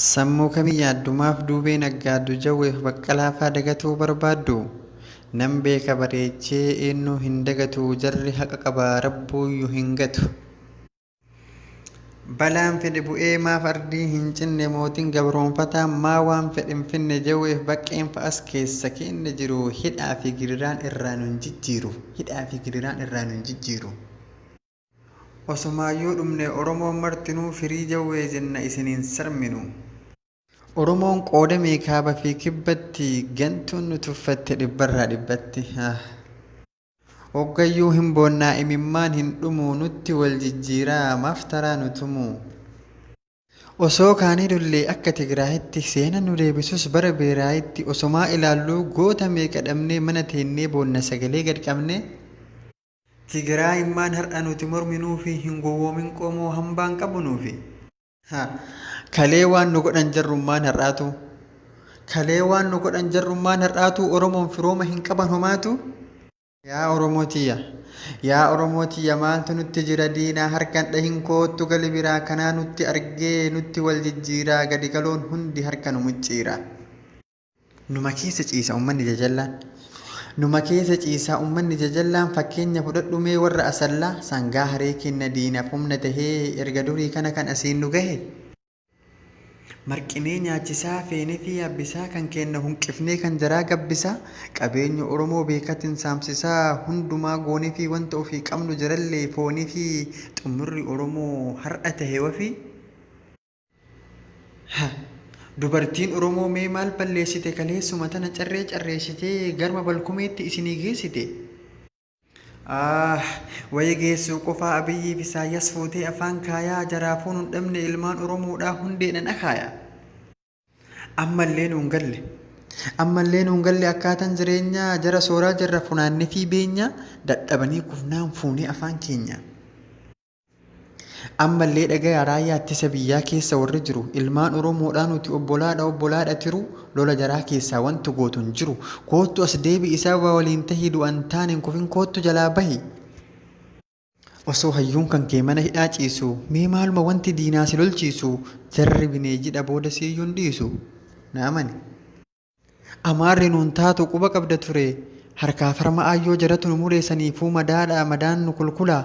Sammuu kamiyyaa addumaaf duubee naggaaddu jawweef baqqalaafaa dagatuu barbaaddu. Nan beeka bareechee eenyuu hin dagatu jarri haqa qabaa rabbuuyyuu hin gatu. Balaan fedhe bu'ee maaf ardii hin cinne mootiin gabroonfataa maa waan fedhe hin finne jawweef baqqeen fa'as keessa keenya jiru hidhaa fi gidiraan irraa nun jijjiiru. Osomaayyuu dhumne Oromoon martinuu firii jawwee jenna isiniin sarminu. Oromoon qoodamee kaaba fi kibbatti gantuun nu tuffatte dhibbarraa dhibbatti. Hoggayyuu hin boonnaa imimmaan hin dhumu nutti wal jijjiiraa maaf taraa nu tumu. Osoo kaanii dullee akka Tigraayitti seena nu deebisus bara beeraayitti osomaa ilaalluu goota meeqa dhabnee mana teennee boonna sagalee gad qabne. Tigraayimmaan har'a nuti morminuu fi hin gowwoomin qomoo hambaan qabu nuufi. Kalee waan nu godhan jarrummaan har'aatu Oromoon firooma hin qaban homaatu. Yaa Oromootiyya maaltu nutti jira diinaa harkaan dhahin koottu gali biraa kanaa nutti argee nutti wal jijjiiraa gadi galoon hundi harka nu mucciira. Numa keessa ciisaa uummanni jajallaan fakkeenya fudhadhumee warra asallaa sangaa haree kenna diinaaf humna tahee erga durii kana kan asiin nu gahe. Marqinee nyaachisaa feenee fi yabbisaa kan kenna hunqifnee kan jaraa gabbisaa qabeenya Oromoo beekatiin saamsisaa hundumaa goonee fi wanta ofii qabnu jarallee foonii fi xumurri Oromoo har'a tahe wafii. Dubartiin Oromoo mee maal balleessite kaleessuma tana carreessitee garma balkumeetti isinii geessite. Wayii geessuu qofaa Abiyyiif Isaayyaas fuutee afaan kaayaa jaraafuun hin dhabne ilmaan Oromoodhaa hundeedhaan akaaya. Ammallee nuun galle akkaataan jireenyaa jara sooraa jirra funaannee fi beenya dadhabanii kufnaan fuunee afaan keenya. Ammallee dhagayaa raayyaa ittisa biyyaa keessa warri jiru ilmaan Oromoodhaa nuti obbolaadha tiru lola jaraa keessaa wanti gootu hin jiru koottu as deebi isaa waliin tahii du'an taane hin kufin koottu jalaa bahi. Osoo hayyuun kan kee mana hidhaa ciisu mee maaluma wanti diinaa si lolchiisu jarri bineeyyidha booda siyyuun dhiisu naamani. Amaarri nuun taatu quba qabda ture harkaa farma aayyoo jaratu nu mureessaniifuu madaadhaa madaan nu kulkulaa.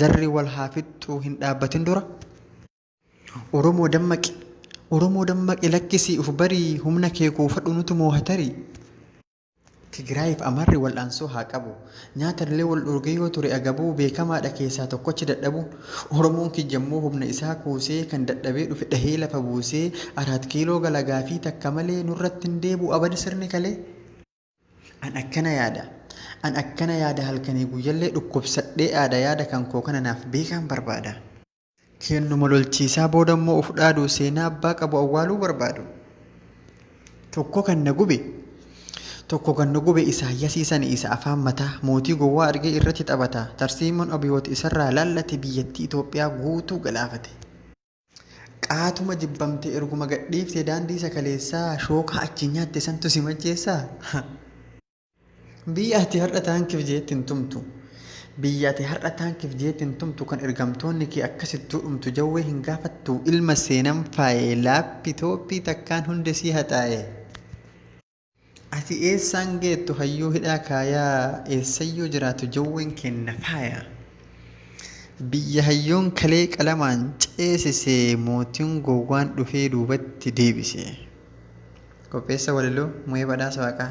Jarri wal haa fixxuu hin dhaabbatin dura. Oromoo dammaqi lakkisii uf barii humna kee kuufadhu nutu moohatarii. Tigraayiif Amaarri wal'aansoo haa qabu. Nyaatallee wal dhorgee yoo ture agabuu beekamaadha keessaa tokkochi dadhabu. Oromoon kijammoo humna isaa kuusee kan dadhabee dhufe dhahee lafa buusee 4 kiiloo galagaa fi takka malee nurratti hin deebu abadi sirni kalee. An akkana yaada halkanii guyyallee dhukkubsadhee yaada kan koo kana naaf beekan barbaada. Kennuma lolchiisaa boodammoo uf dhaadu seenaa abbaa qabu awwaaluu barbaadu. Tokko kan na gube Isaayyasiisan isa afaan mataa mootii gowwaa argee irratti taphata tarsiimoon Abiyooti isarraa laallate biyyattii Itoophiyaa guutuu galaafate. Qaatuma jibbamte erguma gadhiifte daandii sakaleessaa shookaa achi nyaatte santu si macheessaa. Biyya ati har'a taankiif jeetti hin tumtu kan ergamtoonni kee akkasittuu dhumtu jawwee hin gaafattu ilma seenan faayee laappitooppii takkaan hundi sii haxaa'e. Ati eessaan geettu hayyuu hidhaa kaayaa eessayyuu jiraatu jawween kenna faaya. Biyya hayyoon kalee qalamaan ceesise mootiin gowwaan dhufee duubatti deebise. Qopheessa waliloo Mu'ee Badhaasa Waaqaa.